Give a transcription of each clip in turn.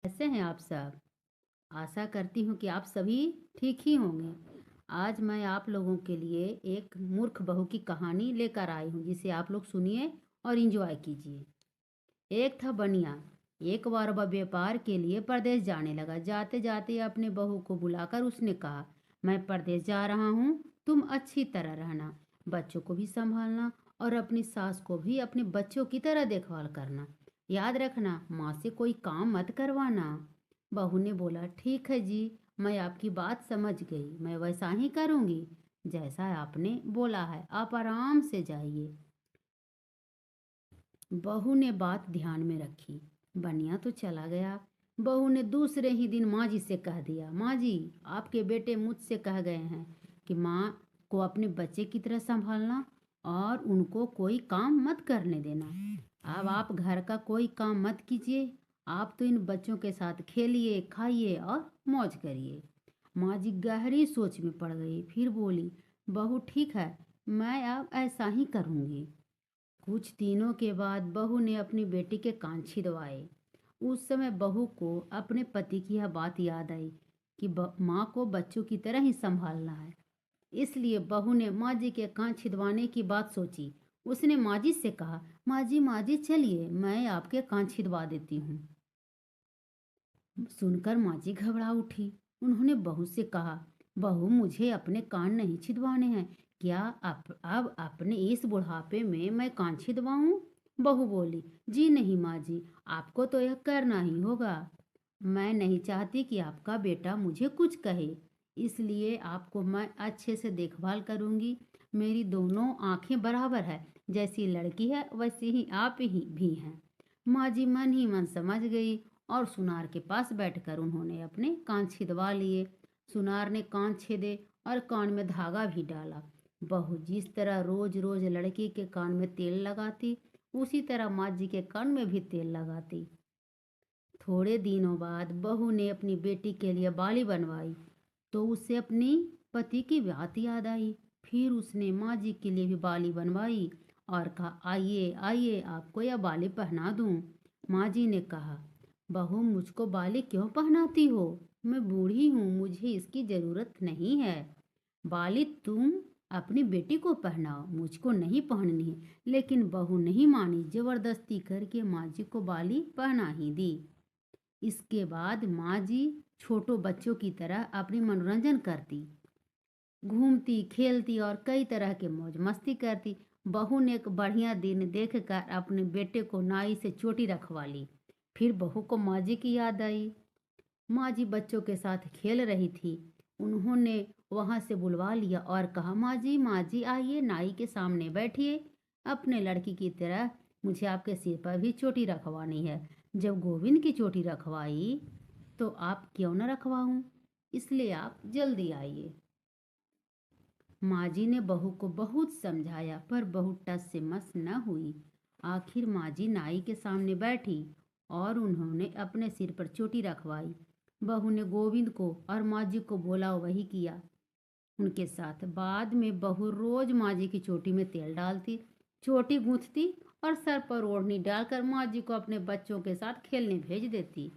कैसे हैं आप सब? आशा करती हूँ कि आप सभी ठीक ही होंगे। आज मैं आप लोगों के लिए एक मूर्ख बहू की कहानी लेकर आई हूँ, जिसे आप लोग सुनिए और एंजॉय कीजिए। एक था बनिया। एक बार वह व्यापार के लिए परदेश जाने लगा। जाते जाते अपने बहू को बुलाकर उसने कहा, मैं परदेश जा रहा हूँ, तुम अच्छी तरह रहना, बच्चों को भी संभालना और अपनी सास को भी अपने बच्चों की तरह देखभाल करना। याद रखना, माँ से कोई काम मत करवाना। बहू ने बोला, ठीक है जी, मैं आपकी बात समझ गई, मैं वैसा ही करूँगी जैसा आपने बोला है। आप आराम से जाइए। बहू ने बात ध्यान में रखी। बनिया तो चला गया। बहू ने दूसरे ही दिन माँ जी से कह दिया, माँ जी, आपके बेटे मुझसे कह गए हैं कि माँ को अपने बच्चे की तरह संभालना और उनको कोई काम मत करने देना। अब आप घर का कोई काम मत कीजिए। आप तो इन बच्चों के साथ खेलिए, खाइए और मौज करिए। माँ जी गहरी सोच में पड़ गई। फिर बोली, बहू ठीक है, मैं अब ऐसा ही करूँगी। कुछ दिनों के बाद बहू ने अपनी बेटी के कान छिदवाए। उस समय बहू को अपने पति की यह बात याद आई कि माँ को बच्चों की तरह ही संभालना है। इसलिए बहू ने माँ जी के कान छिदवाने की बात सोची। उसने माँ जी से कहा, माँ जी चलिए, मैं आपके कान छिदवा देती हूँ। सुनकर माँ जी घबरा उठी। उन्होंने बहू से कहा, बहू, मुझे अपने कान नहीं छिदवाने हैं। क्या अब अपने इस बुढ़ापे में मैं कान छिदवाऊं? बहू बोली, जी नहीं माँ जी, आपको तो यह करना ही होगा। मैं नहीं चाहती कि आपका बेटा मुझे कुछ कहे, इसलिए आपको मैं अच्छे से देखभाल करूंगी। मेरी दोनों आंखें बराबर है, जैसी लड़की है वैसी ही आप ही भी हैं। माँ जी मन ही मन समझ गई और सुनार के पास बैठकर उन्होंने अपने कान छिदवा लिए। सुनार ने कान छेदे और कान में धागा भी डाला। बहू जिस तरह रोज रोज लड़की के कान में तेल लगाती, उसी तरह माँ जी के कान में भी तेल लगाती। थोड़े दिनों बाद बहू ने अपनी बेटी के लिए बाली बनवाई तो उसे अपनी पति की बात याद आई। फिर उसने माँ जी के लिए भी बाली बनवाई और कहा, आइए आइए, आपको यह बाली पहना दूं। माँ जी ने कहा, बहू, मुझको बाली क्यों पहनाती हो? मैं बूढ़ी हूँ, मुझे इसकी जरूरत नहीं है। बाली तुम अपनी बेटी को पहनाओ, मुझको नहीं पहननी है। लेकिन बहू नहीं मानी, जबरदस्ती करके माँ जी को बाली पहना ही दी। इसके बाद माँ जी छोटो बच्चों की तरह अपनी मनोरंजन करती, घूमती खेलती और कई तरह के मौज मस्ती करती। बहू ने एक बढ़िया दिन देखकर अपने बेटे को नाई से चोटी रखवा ली। फिर बहू को माँ जी की याद आई। माँ जी बच्चों के साथ खेल रही थी। उन्होंने वहां से बुलवा लिया और कहा, माँ जी आइए, नाई के सामने बैठिए। अपने लड़की की तरह मुझे आपके सिर पर भी चोटी रखवानी है। जब गोविंद की चोटी रखवाई तो आप क्यों न रखवाऊं? इसलिए आप जल्दी आइए। माँ जी ने बहू को बहुत समझाया, पर बहू टस से मस न हुई। आखिर माँ जी नाई के सामने बैठी और उन्होंने अपने सिर पर चोटी रखवाई। बहू ने गोविंद को और माँ जी को बोला, वही किया उनके साथ। बाद में बहू रोज माँ जी की चोटी में तेल डालती, चोटी गूंथती और सर पर ओढ़नी डालकर माँ जी को अपने बच्चों के साथ खेलने भेज देती।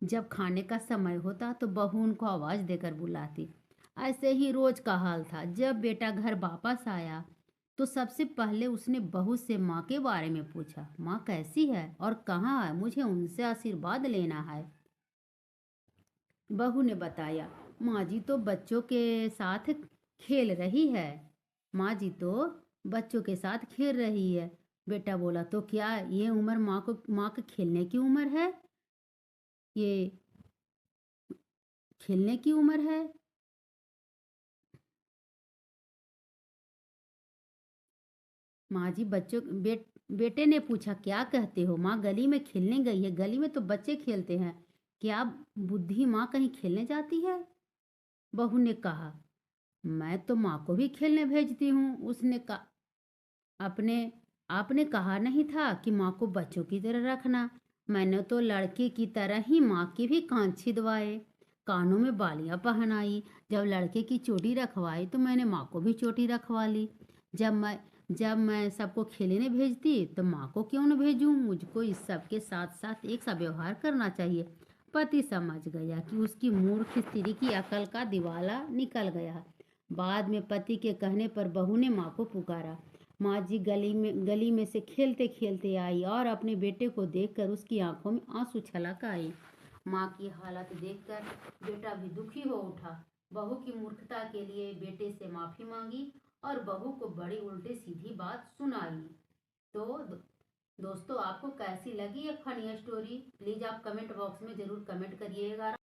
जब खाने का समय होता तो बहू उनको आवाज देकर बुलाती। ऐसे ही रोज का हाल था। जब बेटा घर वापस आया तो सबसे पहले उसने बहू से माँ के बारे में पूछा, माँ कैसी है और कहाँ है, मुझे उनसे आशीर्वाद लेना है। बहू ने बताया, माँ जी तो बच्चों के साथ खेल रही है। माँ जी तो बच्चों के साथ खेल रही है। बेटा बोला, तो क्या ये उम्र माँ के खेलने की उम्र है? ये खेलने की उम्र है? माँ जी बेटे ने पूछा, क्या कहते हो माँ? गली में खेलने गई है, गली में तो बच्चे खेलते हैं, क्या बुद्धि माँ कहीं खेलने जाती है? बहू ने कहा, मैं तो माँ को भी खेलने भेजती हूँ। उसने कहा, अपने आपने कहा नहीं था कि माँ को बच्चों की तरह रखना? मैंने तो लड़के की तरह ही माँ के भी कान छिदवाए, कानों में बालियां पहनाई। जब लड़के की चोटी रखवाई तो मैंने माँ को भी चोटी रखवा ली। जब मैं सबको खेलने भेजती तो माँ को क्यों न भेजूं? मुझको इस सब के साथ साथ एक सा व्यवहार करना चाहिए। पति समझ गया कि उसकी मूर्ख स्त्री की अकल का दिवाला निकल गया। बाद में पति के कहने पर बहू ने माँ को पुकारा। माँ जी गली में से खेलते खेलते आई और अपने बेटे को देखकर उसकी आंखों में आंसू छलक आए। माँ की हालत देखकर बेटा भी दुखी हो उठा। बहू की मूर्खता के लिए बेटे से माफी मांगी और बहू को बड़ी उल्टी सीधी बात सुनाई। तो दोस्तों, आपको कैसी लगी ये फनी स्टोरी? प्लीज आप कमेंट बॉक्स में जरूर कमेंट करिएगा।